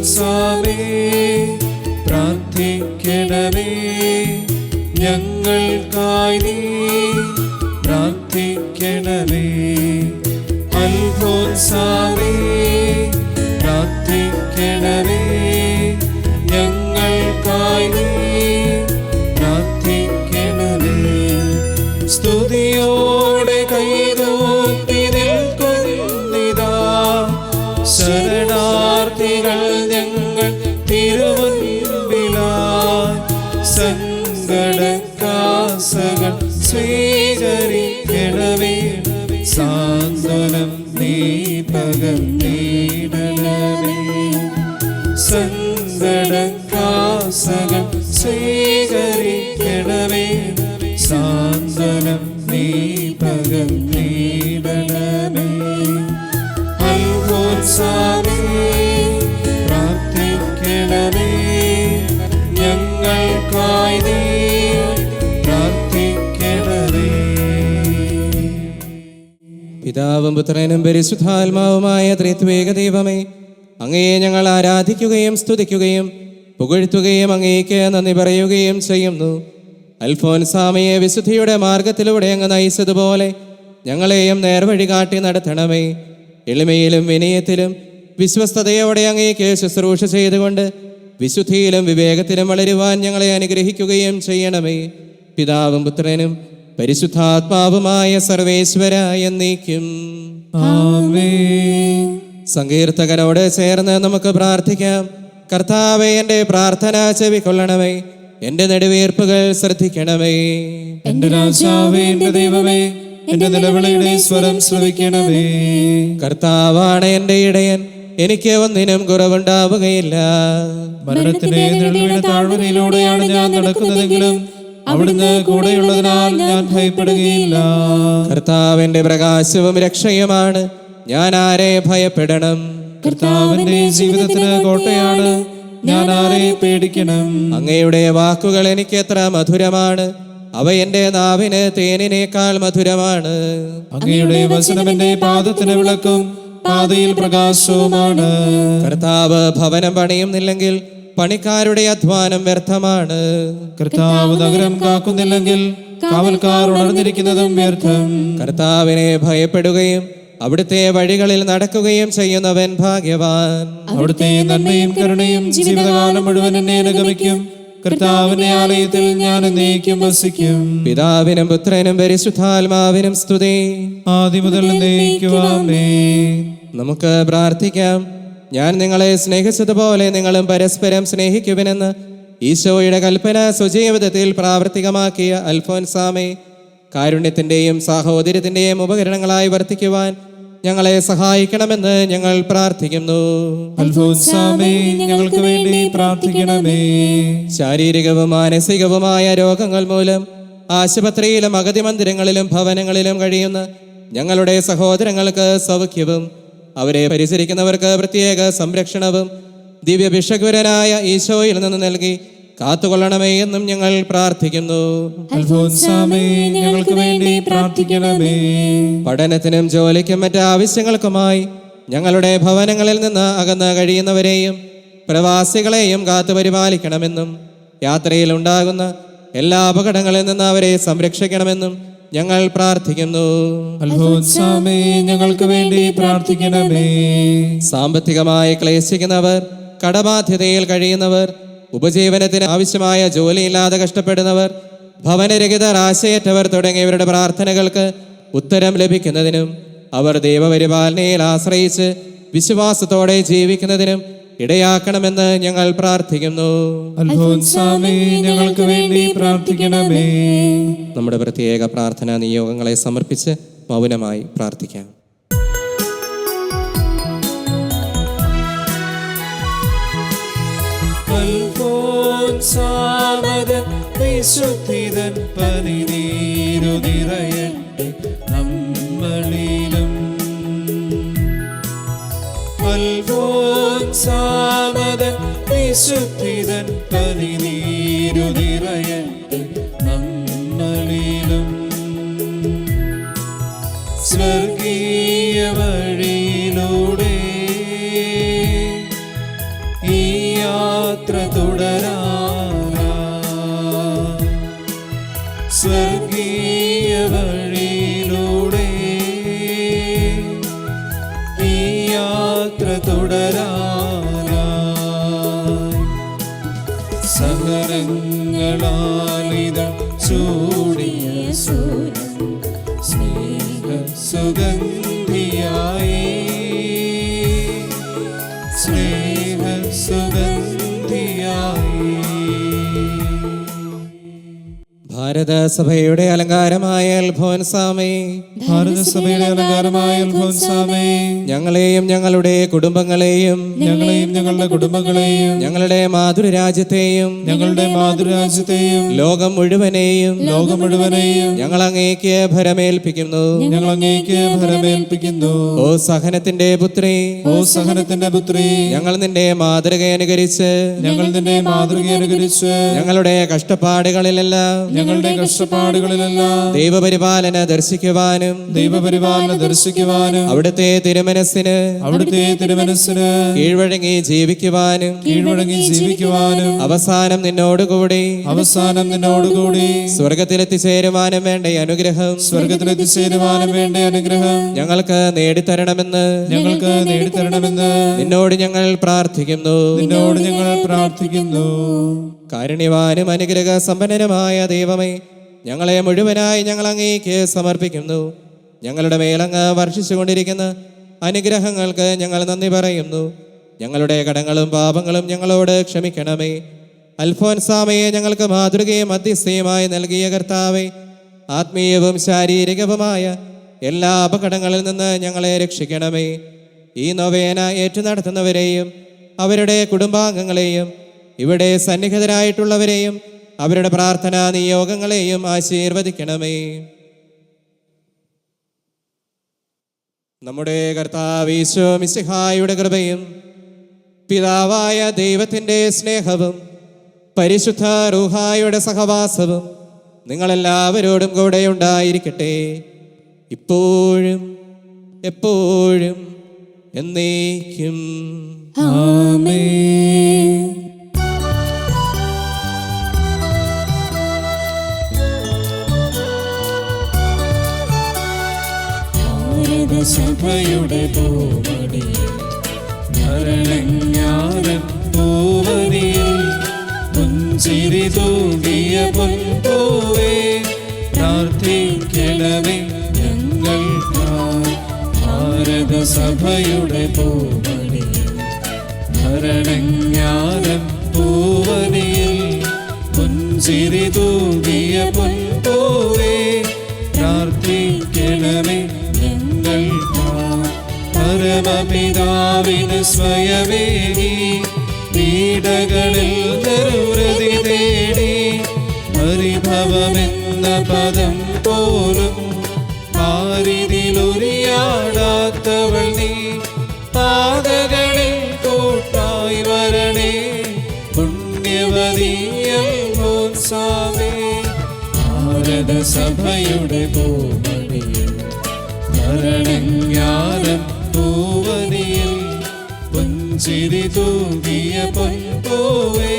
അൽഫോൻസാമേ പ്രാർത്ഥിക്കണമേ, ഞങ്ങൾക്കായി നീ പ്രാർത്ഥിക്കണമേ. അൽഫോൻസാമേ പ്രാർത്ഥിക്കണമേ, ഞങ്ങൾക്കായി നീ പ്രാർത്ഥിക്കണമേ. സ്തുതിയോടെ കൈകൂപ്പി നിൽക്കുന്നിതാ, ശരണാർത്ഥികൾ ഞങ്ങൾ തിരുമുൻപിലായി. സങ്കടക്കാസകൾ സ്വീകരിക്കണമേ, സാന്ത്വനം നീ പകർന്നിടണമേ. സങ്കടക്കാസകൾ സ്വീകരിക്കണമേ, സാന്ത്വനം നീ പകർന്നിടണമേ. അൽഫോൻസാമേ പ്രാർത്ഥിക്കണമേ, ഞങ്ങൾക്കായി നീ പ്രാർത്ഥിക്കണമേ. പിതാവും പുത്രനും പരിശുദ്ധാത്മാവുമായ ത്രിത്വേക ദൈവമേ, അങ്ങയെ ഞങ്ങൾ ആരാധിക്കുകയും സ്തുതിക്കുകയും പുകഴ്ത്തുകയും അങ്ങേക്ക് നന്ദി പറയുകയും ചെയ്യുന്നു. അൽഫോൻസാമയെ വിശുദ്ധിയുടെ മാർഗത്തിലൂടെ അങ്ങ് നയിച്ചതുപോലെ ഞങ്ങളെയും നേർവഴി കാട്ടി നടത്തണമേ. എളിമയിലും വിനയത്തിലും വിശ്വസ്തയോടെ അങ്ങേക്ക് ശുശ്രൂഷ ചെയ്തുകൊണ്ട് വിശുദ്ധിയിലും വിവേകത്തിലും വളരുവാൻ ഞങ്ങളെ അനുഗ്രഹിക്കുകയും ചെയ്യണമേ. പിതാവും പുത്രനും പരിശുദ്ധാത്മാവുമായ സർവേശ്വര എന്നേക്കും ആമേൻ. സങ്കീർത്തകനോട് ചേർന്ന് നമുക്ക് പ്രാർത്ഥിക്കാം. കർത്താവേ, എൻ്റെ പ്രാർത്ഥന ചെവിക്കൊള്ളണമേ, എൻ്റെ നെടുവീർപ്പുകൾ ശ്രദ്ധിക്കണമേ. എന്റെ രാജാവേ, എന്റെ ദൈവമേ, എന്റെ നിലവിളിയുടെ സ്വരം ശ്രവിക്കണമേ. കർത്താവാണ് എൻ്റെ ഇടയൻ, എനിക്ക് ഒന്നിനും കുറവുണ്ടാവുകയില്ല. മരണത്തിന്റെ നിഴലിന്റെ താഴ്വരയിലൂടെയാണ് ഞാൻ നടക്കുന്നതെങ്കിലും അവിടുന്ന് കൂടെയുള്ളതിനാൽ ഞാൻ ഭയപ്പെടുകയില്ല. കർത്താവിന്റെ പ്രകാശവും രക്ഷയുമാണ്, ഞാൻ ആരെ ഭയപ്പെടണം? കർത്താവിന്റെ ജീവിതത്തിന് കോട്ടയാണ്, ഞാൻ ആരെ പേടിക്കണം? അങ്ങയുടെ വാക്കുകൾ എനിക്ക് എത്ര മധുരമാണ്, അവ എൻ്റെ നാവിന് തേനിനേക്കാൾ മധുരമാണ്. അങ്ങയുടെ വചനം എന്റെ പാദത്തിന് വിളക്കും പാതയിൽ പ്രകാശവുമാണ്. കർത്താവ് ഭവനം പണിയുന്നില്ലെങ്കിൽ പണിക്കാരുടെ അധ്വാനം വ്യർത്ഥമാണ്. കർത്താവ് നഗരം കാക്കുന്നില്ലെങ്കിൽ കാവൽക്കാർ ഉണർന്നിരിക്കുന്നതും വ്യർത്ഥം. കർത്താവിനെ ഭയപ്പെടുകയും അവിടുത്തെ വഴികളിൽ നടക്കുകയും ചെയ്യുന്നവൻ ഭാഗ്യവാൻ. അവിടുത്തെ നന്മയും കരുണയും ജീവിതകാലം മുഴുവൻ എന്നെ അനുഗമിക്കും. കർത്താവിന്റെ ആലയത്തിൽ ഞാൻ എന്നേക്കും വസിക്കും. പിതാവിനും പുത്രനും പരിശുദ്ധാത്മാവിനും സ്തുതി, ആദ്യം മുതൽ എന്നേക്കും ആമേൻ. നമുക്ക് പ്രാർത്ഥിക്കാം. ഞാൻ നിങ്ങളെ സ്നേഹിച്ചതുപോലെ നിങ്ങളും പരസ്പരം സ്നേഹിക്കുവിനെന്ന് ഈശോയുടെ കൽപ്പന സ്വജീവിതത്തിൽ പ്രാവർത്തികമാക്കിയ അൽഫോൻസാമേ, കാരുണ്യത്തിൻ്റെയും സാഹോദര്യത്തിൻ്റെയും ഉപകരണങ്ങളായി വർത്തിക്കുവാൻ ഞങ്ങളെ സഹായിക്കണമെന്ന് ഞങ്ങൾ പ്രാർത്ഥിക്കുന്നു. അൽഫോൻസാമേ, ഞങ്ങൾക്ക് വേണ്ടി പ്രാർത്ഥിക്കണമേ. ശാരീരികവും മാനസികവുമായ രോഗങ്ങൾ മൂലം ആശുപത്രിയിലും അഗതി മന്ദിരങ്ങളിലും ഭവനങ്ങളിലും കഴിയുന്ന ഞങ്ങളുടെ സഹോദരങ്ങൾക്ക് സൗഖ്യവും അവരെ പരിചരിക്കുന്നവർക്ക് പ്രത്യേക സംരക്ഷണവും ദിവ്യഭിഷഗ്വരനായ ഈശോയിൽ നിന്ന് നൽകി കാത്തുകൊള്ളണമേ എന്നും ഞങ്ങൾ പ്രാർത്ഥിക്കുന്നു. അൽഫോൻസാമേ, ഞങ്ങൾക്ക് വേണ്ടി പ്രാർത്ഥിക്കണമേ. പഠനത്തിനും ജോലിക്കും മറ്റ് ആവശ്യങ്ങൾക്കുമായി ഞങ്ങളുടെ ഭവനങ്ങളിൽ നിന്ന് അകന്ന് കഴിയുന്നവരെയും പ്രവാസികളെയും കാത്തുപരിപാലിക്കണമെന്നും യാത്രയിൽ ഉണ്ടാകുന്ന എല്ലാ അപകടങ്ങളിൽ നിന്ന് അവരെ സംരക്ഷിക്കണമെന്നും ഞങ്ങൾ പ്രാർത്ഥിക്കുന്നു. അൽഫോൻസാമേ, ഞങ്ങൾക്ക് വേണ്ടി പ്രാർത്ഥിക്കണമേ. സാമ്പത്തികമായി ക്ലേശിക്കുന്നവർ, കടബാധ്യതയിൽ കഴിയുന്നവർ, ഉപജീവനത്തിന് ആവശ്യമായ ജോലിയില്ലാതെ കഷ്ടപ്പെടുന്നവർ, ഭവനരഹിതർ, ആശയറ്റവർ തുടങ്ങിയവരുടെ പ്രാർത്ഥനകൾക്ക് ഉത്തരം ലഭിക്കുന്നതിനും അവർ ദൈവപരിപാലനയിൽ ആശ്രയിച്ച് വിശ്വാസത്തോടെ ജീവിക്കുന്നതിനും ഇടയാക്കണമെന്ന് ഞങ്ങൾ പ്രാർത്ഥിക്കുന്നു. അൽഫോൻസാമേ, ഞങ്ങൾക്ക് വേണ്ടി പ്രാർത്ഥിക്കണമേ. നമ്മുടെ പ്രത്യേക പ്രാർത്ഥനാ നിയോഗങ്ങളെ സമർപ്പിച്ച് മൗനമായി പ്രാർത്ഥിക്കാം. അൽഫോൻസാമദൻ വിശുദ്ധിതൻ പനിനീരു നിറയട്ടെ നമ്മളിലും. അൽഫോൻസാമദൻ വിശുദ്ധിതൻ പനിനീരു നിറയട്ടെ നമ്മളിലും. സ്വർഗീയ വഴിയിലൂടെ ഈ സ്നേഹസുഗന്ധിയായി ഭാരതസഭയുടെ അലങ്കാരമായ അൽഫോൻസാമേ, ഭാരതസഭയുടെ അലങ്കാരമായ അൽഫോൻസാമേ, ഞങ്ങളെയും ഞങ്ങളുടെ കുടുംബങ്ങളെയും ഞങ്ങളുടെ കുടുംബങ്ങളെയും ഞങ്ങളുടെ മാതൃരാജ്യത്തെയും ലോകം മുഴുവനെയും ഞങ്ങൾ അങ്ങേക്ക് ഭരമേൽപ്പിക്കുന്നു. ഓ സഹനത്തിന്റെ പുത്രി, ഞങ്ങൾ നിന്റെ മാതൃക അനുകരിച്ച് ഞങ്ങളുടെ കഷ്ടപ്പാടുകളിലെല്ലാം ദൈവപരിപാലന ദർശിക്കുവാനും അവിടുത്തെ തിരുമനസ്സിന് കീഴ്വഴങ്ങി ജീവിക്കുവാനും അവസാനം നിന്നോടുകൂടി സ്വർഗത്തിലെത്തിച്ചേരുവാനും വേണ്ട അനുഗ്രഹം ഞങ്ങൾക്ക് നേടിത്തരണമെന്ന് നിന്നോട് ഞങ്ങൾ പ്രാർത്ഥിക്കുന്നു. കാരുണ്യവാനും അനുഗ്രഹ സമ്പന്നനുമായ ദൈവമേ, ഞങ്ങളെ മുഴുവനായി ഞങ്ങൾ അങ്ങേക്ക് സമർപ്പിക്കുന്നു. ഞങ്ങളുടെ മേലങ്ങ് വർഷിച്ചുകൊണ്ടിരിക്കുന്ന അനുഗ്രഹങ്ങൾക്ക് ഞങ്ങൾ നന്ദി പറയുന്നു. ഞങ്ങളുടെ കടങ്ങളും പാപങ്ങളും ഞങ്ങളോട് ക്ഷമിക്കണമേ. അൽഫോൻസാമയെ ഞങ്ങൾക്ക് മാതൃകയും മധ്യസ്ഥയുമായി നൽകിയ കർത്താവേ, ആത്മീയവും ശാരീരികവുമായ എല്ലാ അപകടങ്ങളിൽ നിന്ന് ഞങ്ങളെ രക്ഷിക്കണമേ. ഈ നൊവേന ഏറ്റു നടത്തുന്നവരെയും അവരുടെ കുടുംബാംഗങ്ങളെയും ഇവിടെ സന്നിഹിതരായിട്ടുള്ളവരെയും അവരുടെ പ്രാർത്ഥനാ നിയോഗങ്ങളെയും ആശീർവദിക്കണമേ. നമ്മുടെ കർത്താവ് ഈശോ മിശിഹായുടെ കൃപയും പിതാവായ ദൈവത്തിൻ്റെ സ്നേഹവും പരിശുദ്ധ റൂഹായുടെ സഹവാസവും നിങ്ങളെല്ലാവരോടും കൂടെ ഉണ്ടായിരിക്കട്ടെ, ഇപ്പോഴും എപ്പോഴും എന്നേക്കും. ആമേൻ. സഭയുടെ പൂവടിയിൽ ഭരണജ്ഞാനം പൂവനിയിൽ പുഞ്ചിരി തൂകിയ പൊൻപൂവേ, പ്രാർത്ഥിക്കണമേ ഞങ്ങൾക്കായി. ഭാരതസഭയുടെ പൂവടിയിൽ ഭരണജ്ഞാനം പൂവനിയിൽ പുഞ്ചിരി തൂകിയ പൊൻപൂവേ, പ്രാർത്ഥിക്കണമേ പരമപിതാവിന് സ്വയമേകി പീഡകളിൽ നിർവൃതി തേടി പരിഭവമെന്ന പദം പോലും പാരിതിലൊരിയാടാത്തവൾ നീ, പാതകളിൽ കൂട്ടായി വരണേ പുണ്യവതിയൽഫോൻസാമേ. ഭാരതസഭയുടെ പൂവടിയിൽ ഭരണജ്ഞാനം പൂവനിയിൽ പുഞ്ചിരി തൂകിയ പൊൻപൂവേ,